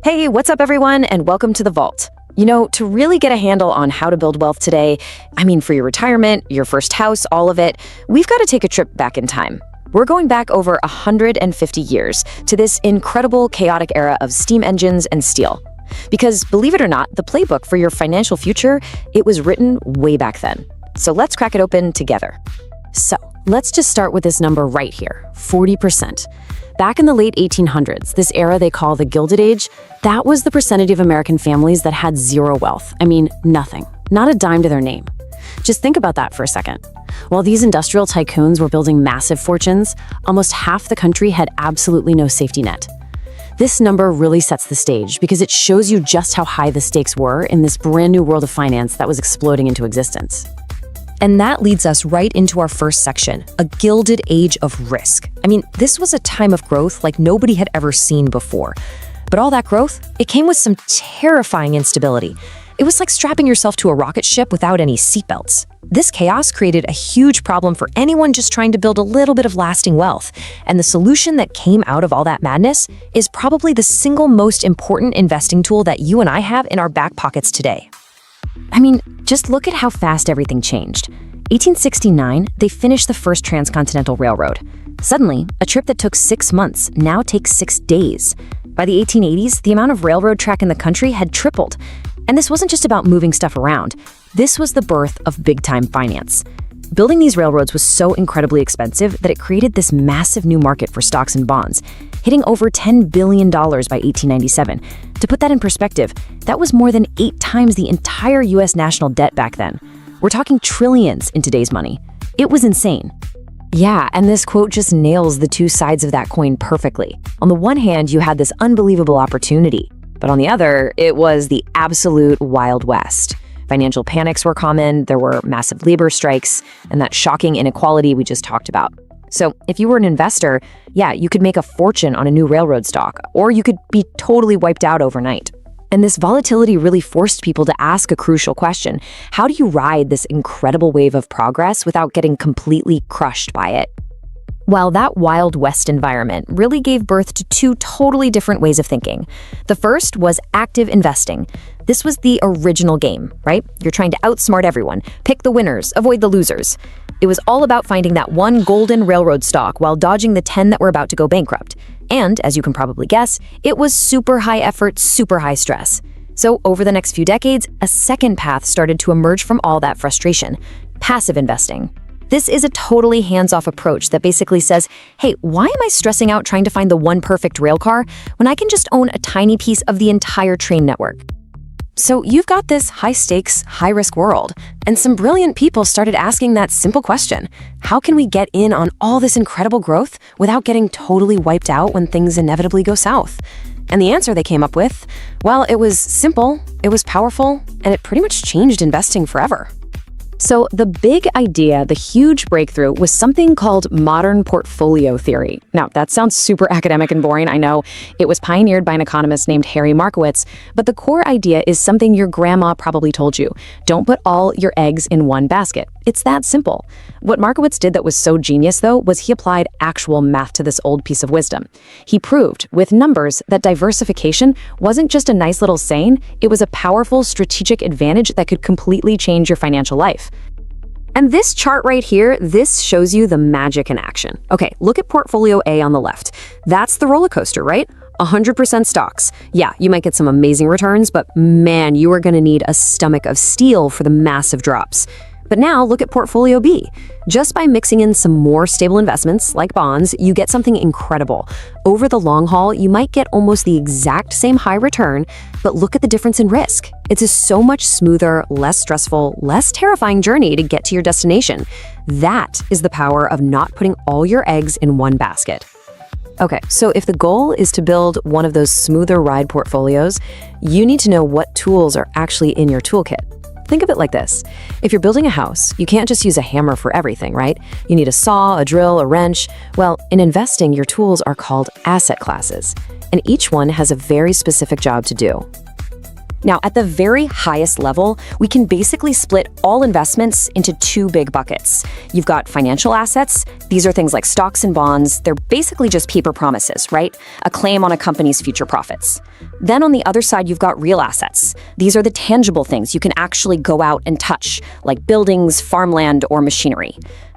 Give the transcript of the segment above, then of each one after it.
Hey, what's up everyone, and welcome to The Vault. To really get a handle on how to build wealth today, for your retirement, your first house, all of it, we've got to take a trip back in time. We're going back over 150 years to this incredible, chaotic era of steam engines and steel. Because believe it or not, the playbook for your financial future, it was written way back then. So let's crack it open together. So let's just start with this number right here, 40%. Back in the late 1800s, this era they call the Gilded Age, that was the percentage of American families that had zero wealth. Nothing. Not a dime to their name. Just think about that for a second. While these industrial tycoons were building massive fortunes, almost half the country had absolutely no safety net. This number really sets the stage because it shows you just how high the stakes were in this brand new world of finance that was exploding into existence. And that leads us right into our first section, a gilded age of risk. This was a time of growth like nobody had ever seen before. But all that growth, it came with some terrifying instability. It was like strapping yourself to a rocket ship without any seatbelts. This chaos created a huge problem for anyone just trying to build a little bit of lasting wealth. And the solution that came out of all that madness is probably the single most important investing tool that you and I have in our back pockets today. Just look at how fast everything changed. 1869, they finished the first transcontinental railroad. Suddenly, a trip that took 6 months now takes 6 days. By the 1880s, the amount of railroad track in the country had tripled. And this wasn't just about moving stuff around. This was the birth of big-time finance. Building these railroads was so incredibly expensive that it created this massive new market for stocks and bonds, hitting over $10 billion by 1897. To put that in perspective, that was more than 8 times the entire US national debt back then. We're talking trillions in today's money. It was insane. Yeah, and this quote just nails the two sides of that coin perfectly. On the one hand, you had this unbelievable opportunity, but on the other, it was the absolute Wild West. Financial panics were common, there were massive labor strikes, and that shocking inequality we just talked about. So if you were an investor, you could make a fortune on a new railroad stock, or you could be totally wiped out overnight. And this volatility really forced people to ask a crucial question. How do you ride this incredible wave of progress without getting completely crushed by it? Well, that Wild West environment really gave birth to 2 totally different ways of thinking. The first was active investing. This was the original game, right? You're trying to outsmart everyone, pick the winners, avoid the losers. It was all about finding that one golden railroad stock while dodging the 10 that were about to go bankrupt. And, as you can probably guess, it was super high effort, super high stress. So over the next few decades, a second path started to emerge from all that frustration: passive investing. This is a totally hands-off approach that basically says, hey, why am I stressing out trying to find the one perfect rail car when I can just own a tiny piece of the entire train network? So you've got this high-stakes, high-risk world, and some brilliant people started asking that simple question: how can we get in on all this incredible growth without getting totally wiped out when things inevitably go south? And the answer they came up with, well, it was simple, it was powerful, and it pretty much changed investing forever. So the big idea, the huge breakthrough, was something called modern portfolio theory. Now, that sounds super academic and boring, I know. It was pioneered by an economist named Harry Markowitz, but the core idea is something your grandma probably told you. Don't put all your eggs in one basket. It's that simple. What Markowitz did that was so genius, though, was he applied actual math to this old piece of wisdom. He proved, with numbers, that diversification wasn't just a nice little saying, it was a powerful strategic advantage that could completely change your financial life. And this chart right here, this shows you the magic in action. Okay, look at portfolio A on the left. That's the roller coaster, right? 100% stocks. Yeah, you might get some amazing returns, but man, you are gonna need a stomach of steel for the massive drops. But now look at portfolio B. Just by mixing in some more stable investments, like bonds, you get something incredible. Over the long haul, you might get almost the exact same high return, but look at the difference in risk. It's a so much smoother, less stressful, less terrifying journey to get to your destination. That is the power of not putting all your eggs in one basket. Okay, so if the goal is to build one of those smoother ride portfolios, you need to know what tools are actually in your toolkit. Think of it like this. If you're building a house, you can't just use a hammer for everything, right? You need a saw, a drill, a wrench. Well, in investing, your tools are called asset classes, and each one has a very specific job to do. Now, at the very highest level, we can basically split all investments into two big buckets. You've got financial assets. These are things like stocks and bonds. They're basically just paper promises, right? A claim on a company's future profits. Then on the other side, you've got real assets. These are the tangible things you can actually go out and touch, like buildings, farmland, or machinery.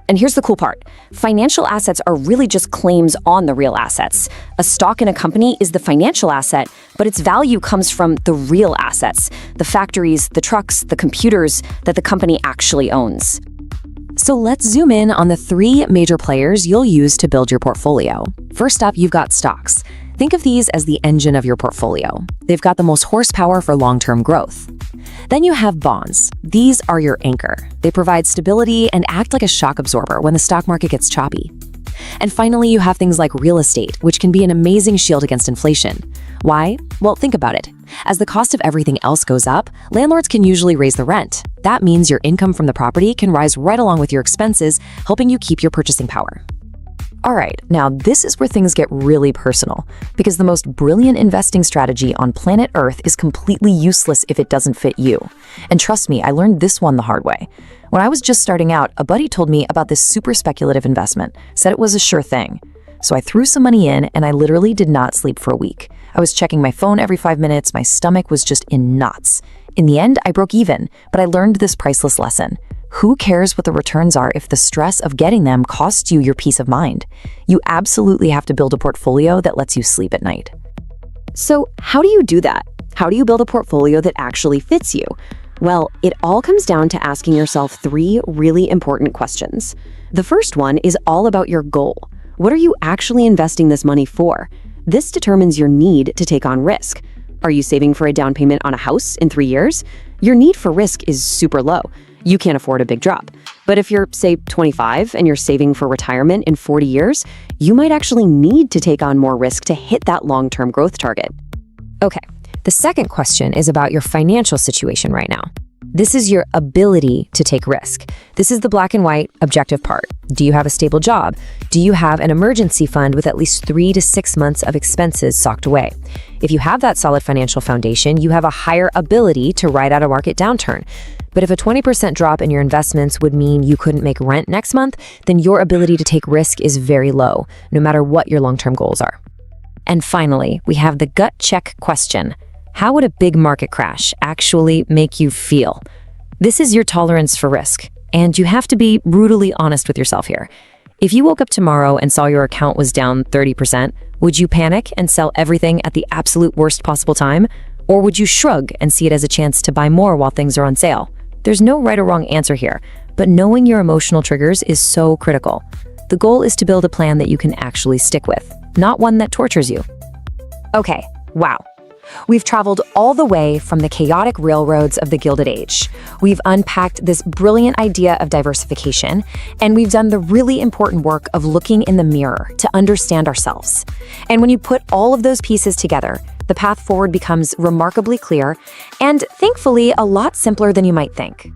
And here's the cool part. Financial assets are really just claims on the real assets. A stock in a company is the financial asset, but its value comes from the real assets, the factories, the trucks, the computers that the company actually owns. So let's zoom in on the three major players you'll use to build your portfolio. First up, you've got stocks. Think of these as the engine of your portfolio. They've got the most horsepower for long-term growth. Then you have bonds. These are your anchor. They provide stability and act like a shock absorber when the stock market gets choppy. And finally, you have things like real estate, which can be an amazing shield against inflation. Why? Well, think about it. As the cost of everything else goes up, landlords can usually raise the rent. That means your income from the property can rise right along with your expenses, helping you keep your purchasing power. All right, now this is where things get really personal, because the most brilliant investing strategy on planet Earth is completely useless if it doesn't fit you. And trust me, I learned this one the hard way. When I was just starting out, a buddy told me about this super speculative investment, said it was a sure thing. So I threw some money in, and I literally did not sleep for a week. I was checking my phone every 5 minutes, my stomach was just in knots. In the end, I broke even, but I learned this priceless lesson. Who cares what the returns are if the stress of getting them costs you your peace of mind? You absolutely have to build a portfolio that lets you sleep at night. So how do you do that? How do you build a portfolio that actually fits you? Well, it all comes down to asking yourself three really important questions. The first one is all about your goal. What are you actually investing this money for? This determines your need to take on risk. Are you saving for a down payment on a house in 3 years? Your need for risk is super low. You can't afford a big drop. But if you're, say, 25 and you're saving for retirement in 40 years, you might actually need to take on more risk to hit that long-term growth target. Okay, the second question is about your financial situation right now. This is your ability to take risk. This is the black and white objective part. Do you have a stable job? Do you have an emergency fund with at least 3 to 6 months of expenses socked away? If you have that solid financial foundation, you have a higher ability to ride out a market downturn. But if a 20% drop in your investments would mean you couldn't make rent next month, then your ability to take risk is very low, no matter what your long-term goals are. And finally, we have the gut check question. How would a big market crash actually make you feel? This is your tolerance for risk, and you have to be brutally honest with yourself here. If you woke up tomorrow and saw your account was down 30%, would you panic and sell everything at the absolute worst possible time? Or would you shrug and see it as a chance to buy more while things are on sale? There's no right or wrong answer here, but knowing your emotional triggers is so critical. The goal is to build a plan that you can actually stick with, not one that tortures you. Okay, wow. We've traveled all the way from the chaotic railroads of the Gilded Age. We've unpacked this brilliant idea of diversification, and we've done the really important work of looking in the mirror to understand ourselves. And when you put all of those pieces together, the path forward becomes remarkably clear and, thankfully, a lot simpler than you might think.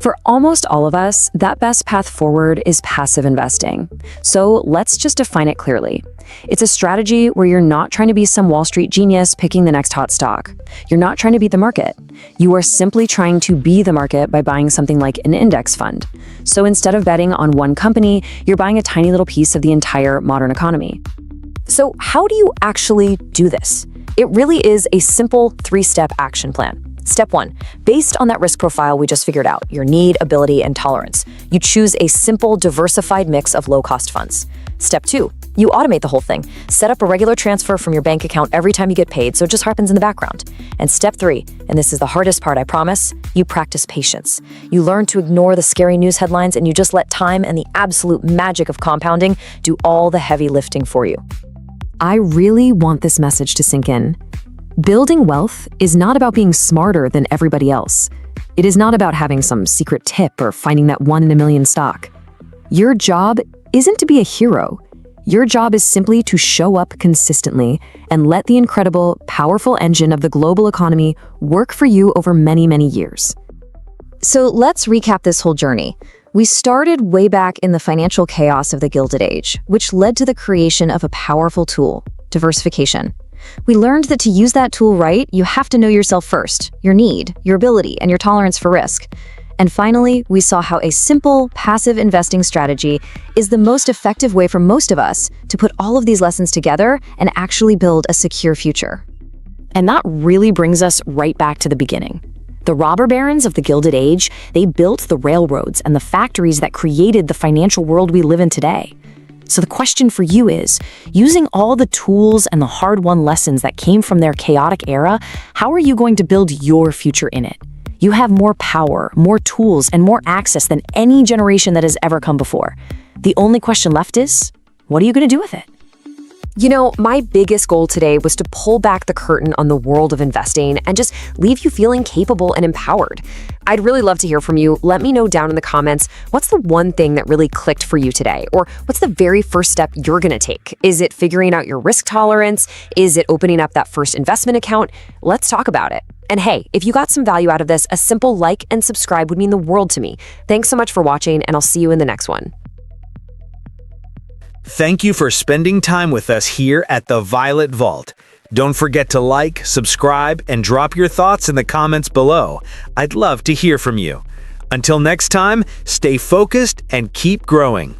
For almost all of us, that best path forward is passive investing. So let's just define it clearly. It's a strategy where you're not trying to be some Wall Street genius picking the next hot stock. You're not trying to beat the market. You are simply trying to be the market by buying something like an index fund. So instead of betting on one company, you're buying a tiny little piece of the entire modern economy. So how do you actually do this? It really is a simple 3-step action plan. Step 1, based on that risk profile we just figured out, your need, ability, and tolerance, you choose a simple, diversified mix of low-cost funds. Step 2, you automate the whole thing. Set up a regular transfer from your bank account every time you get paid, so it just happens in the background. And step 3, and this is the hardest part, I promise, you practice patience. You learn to ignore the scary news headlines, and you just let time and the absolute magic of compounding do all the heavy lifting for you. I really want this message to sink in. Building wealth is not about being smarter than everybody else. It is not about having some secret tip or finding that 1 in a million stock. Your job isn't to be a hero. Your job is simply to show up consistently and let the incredible, powerful engine of the global economy work for you over many, many years. So let's recap this whole journey. We started way back in the financial chaos of the Gilded Age, which led to the creation of a powerful tool, diversification. We learned that to use that tool right, you have to know yourself first, your need, your ability, and your tolerance for risk. And finally, we saw how a simple, passive investing strategy is the most effective way for most of us to put all of these lessons together and actually build a secure future. And that really brings us right back to the beginning. The robber barons of the Gilded Age, they built the railroads and the factories that created the financial world we live in today. So the question for you is, using all the tools and the hard-won lessons that came from their chaotic era, how are you going to build your future in it? You have more power, more tools, and more access than any generation that has ever come before. The only question left is, what are you going to do with it? You know, my biggest goal today was to pull back the curtain on the world of investing and just leave you feeling capable and empowered. I'd really love to hear from you. Let me know down in the comments, what's the one thing that really clicked for you today? Or what's the very first step you're going to take? Is it figuring out your risk tolerance? Is it opening up that first investment account? Let's talk about it. And hey, if you got some value out of this, a simple like and subscribe would mean the world to me. Thanks so much for watching, and I'll see you in the next one. Thank you for spending time with us here at the Violet Vault. Don't forget to like, subscribe, and drop your thoughts in the comments below. I'd love to hear from you. Until next time, stay focused and keep growing.